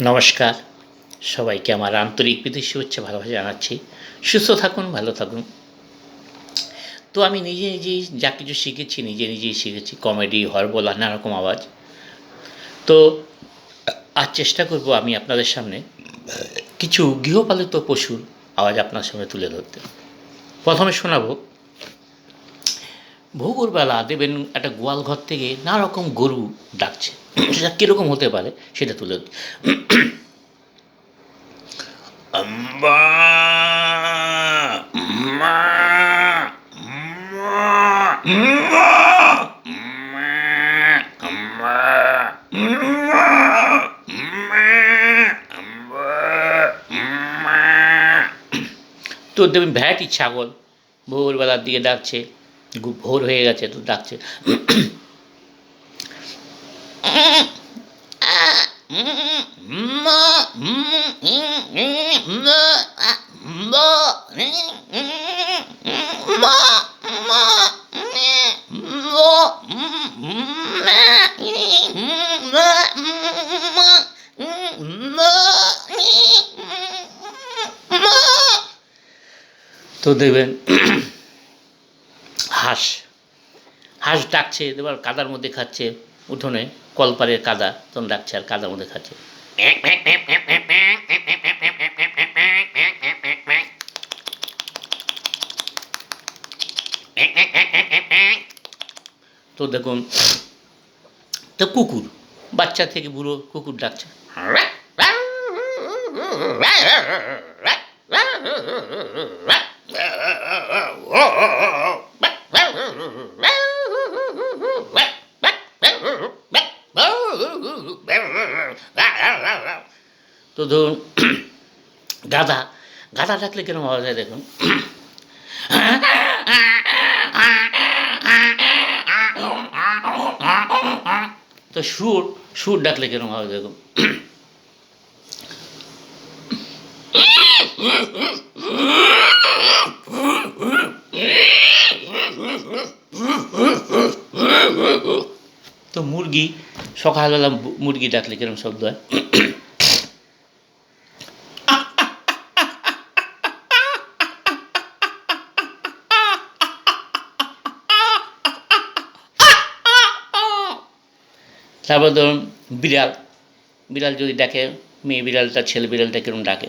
নমস্কার, সবাইকে আমার আন্তরিক প্রীতি শুভেচ্ছা ভালোবাসা জানাচ্ছি। সুস্থ থাকুন, ভালো থাকুন। তো আমি নিজেই যা কিছু শিখেছি নিজেই শিখেছি। কমেডি, হরবোলা, নানারকম আওয়াজ। তো আজ চেষ্টা করব আমি আপনাদের সামনে কিছু গৃহপালিত পশুর আওয়াজ আপনার সামনে তুলে ধরতে। প্রথমে শোনাবো, ভোরবেলা দেখবেন একটা গোয়াল ঘর থেকে নানারকম গরু ডাকছে। সেটা কীরকম হতে পারে সেটা তুলে ধরি। আম্বা মা মা তো দেখবেন ভ্যারাইটি ছাগল ভোরবেলার দিকে ডাকছে, ভোর হয়ে গেছে তো ডাকছে। তো দেখবেন হাঁস হাঁস ডাকছে, এবার কাদার মধ্যে খাচ্ছে, উঠোনে কলপারের কাদা তখন ডাকছে আর কাদার মধ্যে খাচ্ছে। তো দেখুন, তো কুকুর, বাচ্চা থেকে বুড়ো কুকুর ডাকছে। তো ধরুন গাধা গাধা ডাকলে কিরকম আওয়াজ হয় দেখুন। তো সুর ডাকলে কিরকম আওয়াজ দেখুন। তো মুরগি সকালবেলা মুরগি ডাকলে কিরকম শব্দ হয়। তারপর ধরুন বিড়াল বিড়াল যদি ডাকে, মেয়ে বিড়ালটা ছেলে বিড়ালটা কিরকম ডাকে।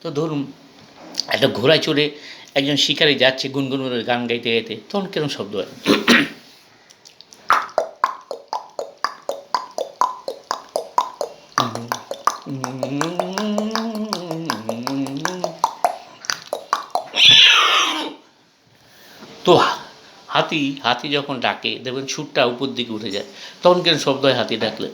তো ধরুন একটা ঘোড়ায় চড়ে একজন শিকারি যাচ্ছে গুনগুন করে গান গাইতে গাইতে, তখন কিরকম শব্দ হয়। তো হাতি যখন ডাকে দেখবেন সুরটা উপর দিকে উঠে যায়, তখন কিরকম শব্দ হয় হাতি ডাকলে।